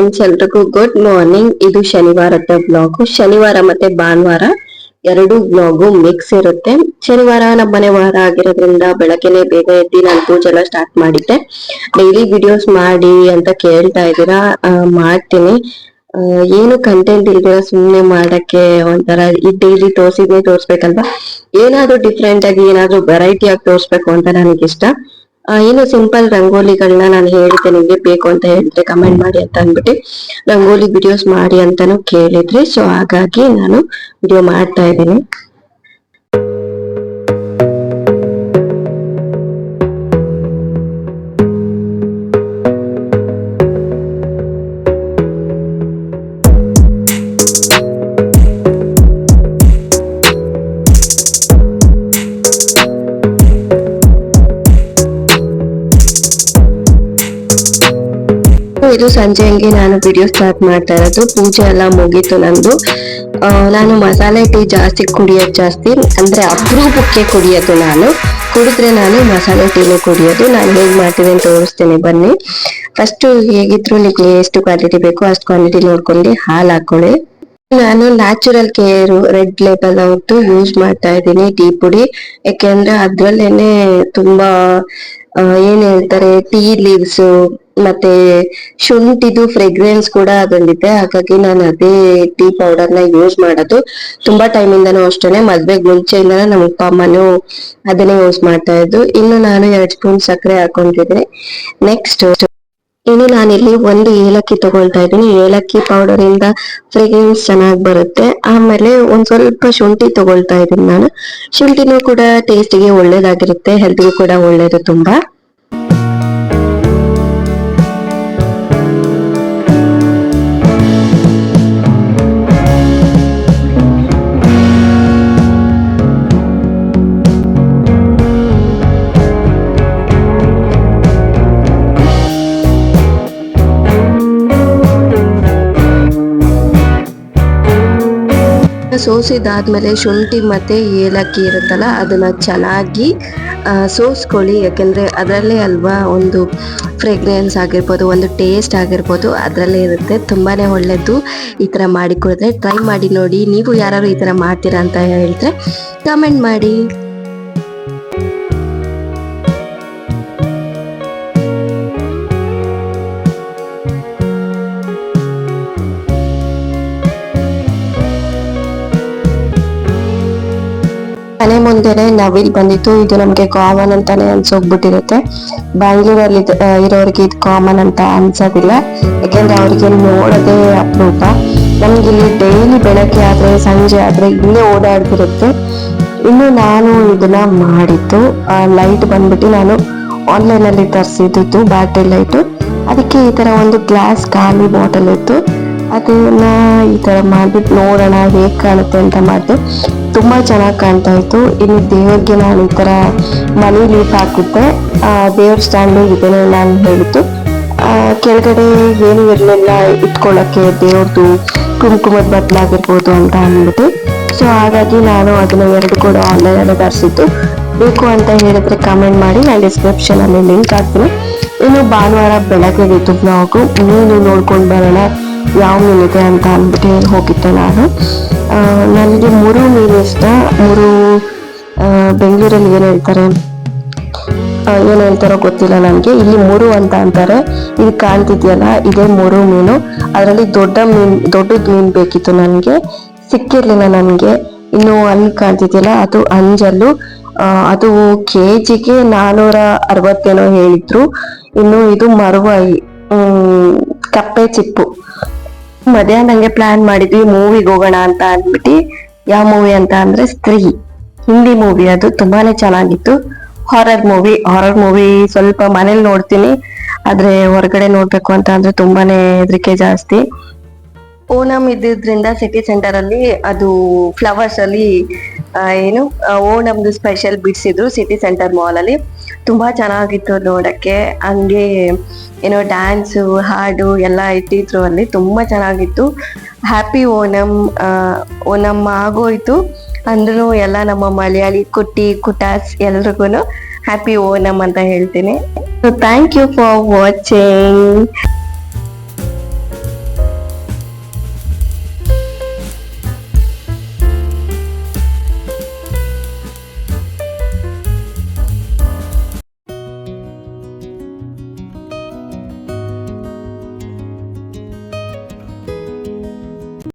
Friends, ಎಲ್ರಿಗೂ good morning. ಇದು ಶನಿವಾರದ blog. ಶನಿವಾರ ಮತ್ತೆ ಭಾನುವಾರ ಎರಡು ಬ್ಲಾಗು ಮಿಕ್ಸ್ ಇರುತ್ತೆ. ಶನಿವಾರ ನಮ್ಮನೆ ವಾರ ಆಗಿರೋದ್ರಿಂದ ಬೆಳಗ್ಗೆನೆ ಬೇಗ ಎದ್ದು ನಾನು ಪೂಜೆ ಎಲ್ಲ ಸ್ಟಾರ್ಟ್ ಮಾಡಿದ್ದೆ. ಡೈಲಿ ವಿಡಿಯೋಸ್ ಮಾಡಿ ಅಂತ ಕೇಳ್ತಾ ಇದ್ದೀರಾ, ಮಾಡ್ತೀನಿ. ಏನು ಕಂಟೆಂಟ್ ಇಲ್ದಿರ ಸುಮ್ನೆ ಮಾಡಕ್ಕೆ ಒಂಥರ ಈ ಡೈಲಿ ತೋರ್ಸ್ಬೇಕಲ್ವಾ, ಏನಾದ್ರೂ ಡಿಫ್ರೆಂಟ್ ಆಗಿ ಏನಾದ್ರೂ ವೆರೈಟಿ ಆಗಿ ತೋರ್ಸ್ಬೇಕು ಅಂತ ನನಗಿಷ್ಟ. ಏನು ಸಿಂಪಲ್ ರಂಗೋಲಿಗಳನ್ನ ನಾನು ಹೇಳಿದ್ದೆ, ನಿಮ್ಗೆ ಬೇಕು ಅಂತ ಹೇಳಿದ್ರೆ ಕಮೆಂಟ್ ಮಾಡಿ ಅಂತ ಅಂದ್ಬಿಟ್ಟು ರಂಗೋಲಿ ವಿಡಿಯೋಸ್ ಮಾಡಿ ಅಂತಾನು ಕೇಳಿದ್ರಿ. ಸೊ ಹಾಗಾಗಿ ನಾನು ವಿಡಿಯೋ ಮಾಡ್ತಾ ಇದ್ದೀನಿ. ಇದು ಸಂಜೆ ಹಂಗೆ ನಾನು ವಿಡಿಯೋ ಸ್ಟಾರ್ಟ್ ಮಾಡ್ತಾ ಇರೋದು. ಪೂಜೆ ಎಲ್ಲ ಮುಗೀತು ನಂದು. ನಾನು ಮಸಾಲೆ ಟೀ ಜಾಸ್ತಿ ಕುಡಿಯೋದು ಜಾಸ್ತಿ, ಅಂದ್ರೆ ಅಪರೂಪಕ್ಕೆ ಕುಡಿಯೋದು. ನಾನು ಕುಡಿದ್ರೆ ನಾನು ಮಸಾಲೆ ಟೀನು ಕುಡಿಯೋದು. ನಾನು ಹೇಗ್ ಮಾಡ್ತೀನಿ ಅಂತ ತೋರಿಸ್ತೀನಿ ಬನ್ನಿ. ಫಸ್ಟ್ ಹೇಗಿದ್ರು ನಿಮ್ಗೆ ಎಷ್ಟು ಕ್ವಾಂಟಿಟಿ ಬೇಕೋ ಅಷ್ಟು ಕ್ವಾಂಟಿಟಿ ನೋಡ್ಕೊಂಡು ಹಾಲು ಹಾಕೊಳ್ಳಿ. ನಾನು ನ್ಯಾಚುರಲ್ ಕೇರ್ ರೆಡ್ ಲೇಬಲ್ ಅವ್ರದ್ದು ಯೂಸ್ ಮಾಡ್ತಾ ಇದ್ದೀನಿ ಟೀ ಪುಡಿ. ಯಾಕೆಂದ್ರೆ ಅದ್ರಲ್ಲೇನೆ ತುಂಬಾ ಏನ್ ಹೇಳ್ತಾರೆ, ಟೀ ಲೀವ್ಸ್ ಮತ್ತೆ ಶುಂಠಿದು ಫ್ರೆಗ್ರೆನ್ಸ್ ಕೂಡ ಅದರಲ್ಲಿದೆ. ಹಾಗಾಗಿ ನಾನು ಅದೇ ಟೀ ಪೌಡರ್ ನ ಯೂಸ್ ಮಾಡೋದು. ತುಂಬಾ ಟೈಮ್ ಇಂದನೂ ಅಷ್ಟೇನೆ, ಮದ್ವೆಗ್ ಮುಂಚೆಯಿಂದ ನಮ್ಮ ಅಪ್ಪ ಅಮ್ಮನೂ ಅದನ್ನೇ ಯೂಸ್ ಮಾಡ್ತಾ ಇದ್ದು. ಇನ್ನು ನಾನು 2 ಸ್ಪೂನ್ ಸಕ್ಕರೆ ಹಾಕೊಂಡಿದ್ದೀನಿ. ನೆಕ್ಸ್ಟ್ ಇನ್ನು ನಾನಿಲ್ಲಿ 1 ಏಲಕ್ಕಿ ತಗೊಳ್ತಾ ಇದ್ದೀನಿ. ಏಲಕ್ಕಿ ಪೌಡರ್ ಇಂದ ಫ್ರೇಗ್ರೆನ್ಸ್ ಚೆನ್ನಾಗಿ ಬರುತ್ತೆ. ಆಮೇಲೆ ಒಂದ್ ಸ್ವಲ್ಪ ಶುಂಠಿ ತಗೊಳ್ತಾ ಇದ್ದೀನಿ ನಾನು. ಶುಂಠಿನೂ ಕೂಡ ಟೇಸ್ಟಿಗೆ ಒಳ್ಳೇದಾಗಿರುತ್ತೆ, ಹೆಲ್ತ್ಗೂ ಕೂಡ ಒಳ್ಳೇದು ತುಂಬಾ. ಸೋಸಿದಾದ್ಮೇಲೆ ಶುಂಠಿ ಮತ್ತೆ ಏಲಕ್ಕಿ ಇರುತ್ತಲ್ಲ, ಅದನ್ನ ಚೆನ್ನಾಗಿ ಸೋಸ್ಕೊಳ್ಳಿ. ಯಾಕೆಂದ್ರೆ ಅದರಲ್ಲೇ ಅಲ್ವಾ ಒಂದು ಫ್ರೇಗ್ರೆನ್ಸ್ ಆಗಿರ್ಬೋದು, ಒಂದು ಟೇಸ್ಟ್ ಆಗಿರ್ಬೋದು ಅದರಲ್ಲೇ ಇರುತ್ತೆ. ತುಂಬಾನೇ ಒಳ್ಳೇದು. ಈ ತರ ಮಾಡಿ ಕುಡಿದ್ರೆ ಟ್ರೈ ಮಾಡಿ ನೋಡಿ. ನೀವು ಯಾರು ಈ ತರ ಮಾಡ್ತೀರಾ ಅಂತ ಹೇಳಿದ್ರೆ ಕಮೆಂಟ್ ಮಾಡಿ. ಮನೆ ಮುಂದೆನೆ ನವಿಲ್ ಬಂದಿತ್ತು. ಇದು ನಮ್ಗೆ ಕಾಮನ್ ಅಂತಾನೆ ಅನ್ಸೋಗ್ಬಿಟ್ಟಿರುತ್ತೆ. ಬ್ಯಾಂಗ್ಳೂರಲ್ಲಿ ಇರೋರಿಗೆ ಇದು ಕಾಮನ್ ಅಂತ ಅನ್ಸೋದಿಲ್ಲ, ಯಾಕೆಂದ್ರೆ ಅವ್ರಿಗೆ ನೋಡೋದೇ ಅಪರೂಪ. ನಮ್ಗೆ ಇಲ್ಲಿ ಡೈಲಿ ಬೆಳಗ್ಗೆ ಆದ್ರೆ ಸಂಜೆ ಆದ್ರೆ ಇಲ್ಲೇ ಓಡಾಡ್ತಿರುತ್ತೆ. ಇನ್ನು ನಾನು ಇದನ್ನ ಮಾಡಿದ್ದು ಲೈಟ್ ಬಂದ್ಬಿಟ್ಟು ನಾನು ಆನ್ಲೈನ್ ಅಲ್ಲಿ ತರಿಸಿದ್ದು ಬ್ಯಾಟ್ರಿ ಲೈಟ್. ಅದಕ್ಕೆ ಈ ತರ ಒಂದು ಗ್ಲಾಸ್ ಖಾಲಿ ಬಾಟಲ್ ಇತ್ತು, ಅದನ್ನ ಈ ತರ ಮಾಡ್ಬಿಟ್ಟು ನೋಡೋಣ ಹೇಗ್ ಕಾಣುತ್ತೆ ಅಂತ ಮಾಡಿದೆ. ತುಂಬಾ ಚೆನ್ನಾಗಿ ಕಾಣ್ತಾ ಇತ್ತು. ಇನ್ನು ದೇವ್ರಿಗೆ ನಾನು ಈ ತರ ಮನಿ ಲೀಫ್ ಹಾಕಿದ್ದೆ. ದೇವ್ರ ಸ್ಟ್ಯಾಂಡ್ ಇದನ್ನೇ ನಾನು ಹೇಳಿದ್ದು. ಕೆಳಗಡೆ ಏನು ಇರಲಿಲ್ಲ ಇಟ್ಕೊಳ್ಳಕ್ಕೆ, ದೇವ್ರದ್ದು ಕುಂಕುಮದ ಬದಲಾಗಿರ್ಬೋದು ಅಂತ ಅಂದ್ಬಿಟ್ಟು. ಸೊ ಹಾಗಾಗಿ ನಾನು ಅದನ್ನ 2 ಕೂಡ ಆನ್ಲೈನ್ ಅಲ್ಲಿ ತರಿಸಿದ್ದು. ಬೇಕು ಅಂತ ಹೇಳಿದ್ರೆ ಕಮೆಂಟ್ ಮಾಡಿ, ನಾನು ಡಿಸ್ಕ್ರಿಪ್ಷನ್ ಅಲ್ಲಿ ಲಿಂಕ್ ಹಾಕ್ತೀನಿ. ಇನ್ನು ಭಾನುವಾರ ಬೆಳಗ್ಗೆ ಇತ್ತು ಬ್ಲಾಗು. ಮೀನು ನೋಡ್ಕೊಂಡು ಬರೋಣ ಯಾವ ಮೀನಿದೆ ಅಂತ ಅಂದ್ಬಿಟ್ಟು ಹೋಗಿದ್ದೆ ನಾನು. ನನಗೆ ಮುರು ಮೀನು ಇಷ್ಟ. ಮುರು ಬೆಂಗಳೂರಲ್ಲಿ ಏನ್ ಹೇಳ್ತಾರೋ ಗೊತ್ತಿಲ್ಲ ನನಗೆ. ಇಲ್ಲಿ ಮುರು ಅಂತ ಅಂತಾರೆ. ಇದು ಕಾಣ್ತಿದ್ಯಲ್ಲ, ಇದೇ ಮುರು ಮೀನು. ಅದರಲ್ಲಿ ದೊಡ್ಡದ್ ಮೀನ್ ಬೇಕಿತ್ತು ನನಗೆ, ಸಿಕ್ಕಿರ್ಲಿಲ್ಲ ನನಗೆ. ಇನ್ನು ಅಲ್ಲಿ ಕಾಣ್ತಿದ್ಯಲ್ಲ ಅದು ಅಂಜಲ್ಲು. ಅದು ಕೆಜಿಗೆ 460 ಹೇಳಿದ್ರು. ಇನ್ನು ಇದು ಮರುವಾಯಿ, ಕಪ್ಪೆ ಚಿಪ್ಪು. ಮಧ್ಯಾಹ್ನ ನಂಗೆ ಪ್ಲಾನ್ ಮಾಡಿದ್ವಿ ಮೂವಿಗೆ ಹೋಗೋಣ ಅಂತ ಅಂದ್ಬಿಟ್ಟು. ಯಾವ ಮೂವಿ ಅಂತ ಅಂದ್ರೆ ಸ್ತ್ರೀ, ಹಿಂದಿ ಮೂವಿ. ಅದು ತುಂಬಾನೇ ಚೆನ್ನಾಗಿತ್ತು. Horror movie. ಸ್ವಲ್ಪ ಮನೇಲಿ ನೋಡ್ತೀನಿ, ಆದ್ರೆ ಹೊರಗಡೆ ನೋಡ್ಬೇಕು ಅಂತ ಅಂದ್ರೆ ತುಂಬಾನೇ ಹೆದರಿಕೆ ಜಾಸ್ತಿ. ಓಣಂ ಇದ್ದಿದ್ರಿಂದ ಸಿಟಿ ಸೆಂಟರ್ ಅಲ್ಲಿ ಅದು ಫ್ಲವರ್ಸ್ ಅಲ್ಲಿ ಓಣಂದು ಸ್ಪೆಷಲ್ ಬಿಡಿಸಿದ್ರು ಸಿಟಿ ಸೆಂಟರ್ ಮಾಲ್ ಅಲ್ಲಿ. ತುಂಬಾ ಚೆನ್ನಾಗಿತ್ತು ನೋಡಕ್ಕೆ. ಹಂಗೆ ಡ್ಯಾನ್ಸು ಹಾಡು ಎಲ್ಲ ಇಟ್ಟಿದ್ರು ಅಲ್ಲಿ. ತುಂಬಾ ಚೆನ್ನಾಗಿತ್ತು. ಹ್ಯಾಪಿ ಓಣಂ. ಓಣಂ ಆಗೋಯ್ತು ಅಂದ್ರೂ ಎಲ್ಲ ನಮ್ಮ ಮಲಯಾಳಿ ಕುಟ್ಟಿ ಕುಟಾಸ್ ಎಲ್ರಿಗೂ ಹ್ಯಾಪಿ ಓಣಂ ಅಂತ ಹೇಳ್ತೀನಿ. Thank you for watching.